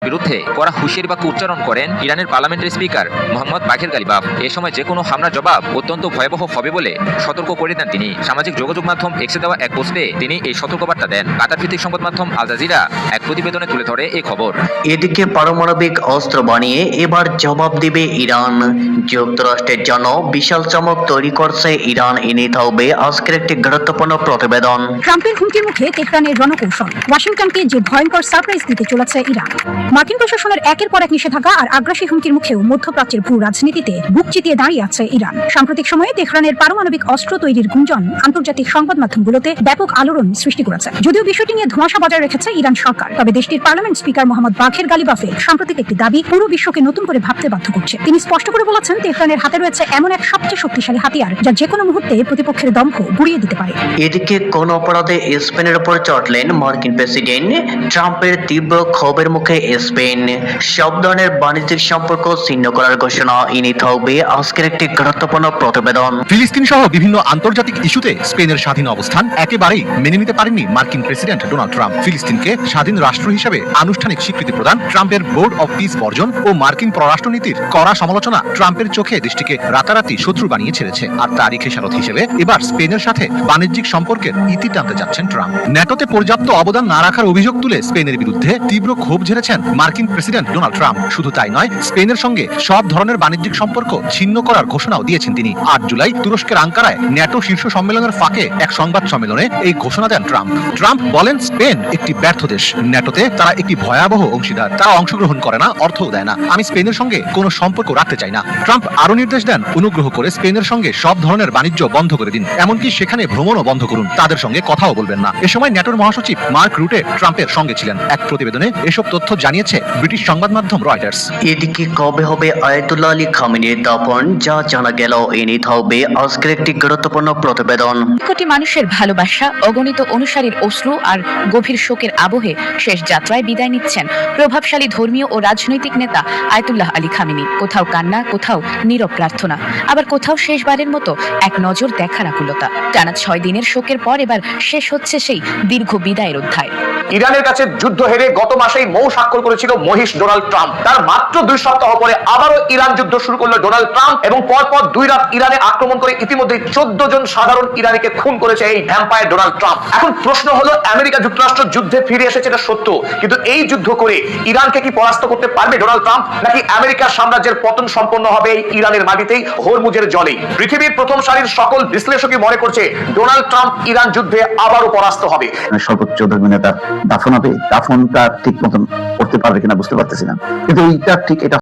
বিরুদ্ধে কড়া হুঁশিয়ারি বাক্য উচ্চারণ করেন ইরানের পার্লামেন্টের স্পিকার মোহাম্মদ বাঘের গালিবাফ। এ সময় যে কোনো হামলার জবাব অত্যন্ত ভয়াবহ হবে বলে সতর্ক করে দেন তিনি। সামাজিক যোগাযোগ মাধ্যম এক্সে দেওয়া এক পোস্টে তিনি এই সতর্কবার্তা দেন। কাতার ভিত্তিক সংবাদ মাধ্যম আল জাজিরা এক প্রতিবেদনে তুলে ধরে এই খবর। এদিকে পারমাণবিক অস্ত্র বানিয়ে এবার জবাব দেবে ইরান। যুক্তরাষ্ট্রের জন্য বিশাল চমক তৈরি করছে ইরান। এনে থাকবে আজকের একটি গুরুত্বপূর্ণ প্রতিবেদন। ট্রাম্পের হুমকির মুখে তেহরানের রণকৌশল, ওয়াশিংটনকে যে ভয়ঙ্কর সারপ্রাইজ দিতে চলেছে ইরান। মার্কিন প্রশাসনের একের পর এক নিষেধাজ্ঞা আর আগ্রাসী হুমকির মুখেও মধ্যপ্রাচ্যের ভূ রাজনীতিতে বুক চিতিয়ে দাঁড়িয়ে আছে ইরান। সাম্প্রতিক সময়ে তেহরানের পারমাণবিক অস্ত্র তৈরির গুঞ্জন আন্তর্জাতিক সংবাদ মাধ্যমগুলোতে ব্যাপক আলোড়ন সৃষ্টি করেছে। যদিও বিষয়টি নিয়ে ধোঁয়াশা বজায় রেখেছে ইরান সরকার, তবে দেশটির পার্লামেন্ট স্পিকার মোহাম্মদ বাঘের গালিবাফের সাম্প্রতিক একটি দাবি পুরো বিশ্বকে নতুন করে ভাবতে বাধ্য করছে। তিনি স্পষ্ট করে বলেছেন, তেহরানের হাতে রয়েছে এমন এক সবচেয়ে শক্তিশালী হাতিয়ার যা যে কোনো মুহূর্তে প্রতিপক্ষের দম্ভ গুড়িয়ে দিতে পারে। এদিকে কোন অপরাধে স্পেনের উপর চটলেন মার্কিন প্রেসিডেন্ট? ট্রাম্পের তীব্র ক্ষোভের মুখে স্পেন। সব ধরনের বাণিজ্যিক সম্পর্ক ছিন্ন করার ঘোষণা। এনে থাকবে আজকের একটি গুরুত্বপূর্ণ প্রতিবেদন। ফিলিস্তিন সহ বিভিন্ন আন্তর্জাতিক ইস্যুতে স্পেনের স্বাধীন অবস্থান একেবারেই মেনে নিতে পারেননি মার্কিন প্রেসিডেন্ট ডোনাল্ড ট্রাম্প। ফিলিস্তিনকে স্বাধীন রাষ্ট্র হিসেবে আনুষ্ঠানিক স্বীকৃতি প্রদান, ট্রাম্পের বোর্ড অব পিস বর্জন ও মার্কিন পররাষ্ট্রনীতির কড়া সমালোচনা ট্রাম্পের চোখে দেশটিকে রাতারাতি শত্রু বানিয়ে ছেড়েছে। আর তারই খেসারত হিসেবে এবার স্পেনের সাথে বাণিজ্যিক সম্পর্কের ইতি টানতে যাচ্ছেন ট্রাম্প। ন্যাটোতে পর্যাপ্ত অবদান না রাখার অভিযোগ তুলে স্পেনের বিরুদ্ধে তীব্র ক্ষোভ ঝেড়েছেন মার্কিন প্রেসিডেন্ট ডোনাল্ড ট্রাম্প। শুধু তাই নয়, স্পেনের সঙ্গে সব ধরনের বাণিজ্যিক সম্পর্ক ছিন্ন করার ঘোষণাও দিয়েছেন তিনি। 8 জুলাই তুরস্কের আঙ্কারায় ন্যাটো শীর্ষ সম্মেলনের ফাঁকে এক সংবাদ সম্মেলনে এই ঘোষণা দেন ট্রাম্প। ট্রাম্প বলেন, স্পেন একটি ব্যর্থ দেশ, ন্যাটোতে তারা একটি ভয়াবহ অংশীদার, তারা অংশগ্রহণ করে না, অর্থও দেয় না, আমি স্পেনের সঙ্গে কোনো সম্পর্ক রাখতে চাই না। ট্রাম্প আরো নির্দেশ দেন, অনুগ্রহ করে স্পেনের সঙ্গে সব ধরনের বাণিজ্য বন্ধ করে দিন, এমনকি সেখানে ভ্রমণও বন্ধ করুন, তাদের সঙ্গে কথাও বলবেন না। এ সময় ন্যাটোর মহাসচিব মার্ক রুটে ট্রাম্পের সঙ্গে ছিলেন। এক প্রতিবেদনে এসব তথ্য জানিয়েছে ব্রিটিশ সংবাদ মাধ্যম রয়টার্স। এদিকে কবে হবে আয়াতুল্লাহ আলী খামেনির দাফন, যা জানা গেল। এনে থাকবে আজকের একটি গুরুত্বপূর্ণ প্রতিবেদন। কোটি মানুষের ভালোবাসা, অগণিত অনুসারীর অশ্রু আর গভীর শোকের আবহে শেষ যাত্রায় বিদায় নিচ্ছেন প্রভাবশালী ধর্মীয় ও রাজনৈতিক নেতা আয়াতুল্লাহ আলী খামেনি। কোথাও কান্না, কোথাও নীরব প্রার্থনা, আবার কোথাও শেষবারের মতো এক নজর দেখার আকুলতা। টানা 6 দিনের শোকের পর এবার শেষ হচ্ছে সেই দীর্ঘ বিদায়ের অধ্যায়। ইরানের কাছে যুদ্ধ হেরে গত মাসেই মৌ স্বাক্ষর করেছিল মহিষ ডোনাল্ড ট্রাম্প। তার মাত্র 2 সপ্তাহ পরে আবারও ইরান যুদ্ধ শুরু করলো ডোনাল্ড ট্রাম্প, এবং পরপর 2 রাত ইরানে আক্রমণ করে ইতিমধ্যে 14 জন সাধারণ ইরানিকে খুন করেছে এই ভ্যাম্পায়ার ডোনাল্ড ট্রাম্প। এখন প্রশ্ন হলো, আমেরিকা যুক্তরাষ্ট্র যুদ্ধে ফিরে এসেছে, এটা সত্য, কিন্তু এই যুদ্ধ করে ইরানকে কি পরাস্ত করতে পারবে ডোনাল্ড ট্রাম্প, নাকি আমেরিকার সাম্রাজ্যের পতন সম্পন্ন হবে এই ইরানের মাটিতেই, হরমুজের জলেই? পৃথিবীর প্রথম সারির সকল বিশ্লেষকই মনে করছে ডোনাল্ড ট্রাম্প ইরান যুদ্ধে আবারও পরাস্ত হবে। সর্বোচ্চ ধর্মীয় নেতার দাফন হবে, দাফনটা ঠিক মতন করতে পারবে কিনা বুঝতে পারতেছি না, কিন্তু এইটা ঠিক এটা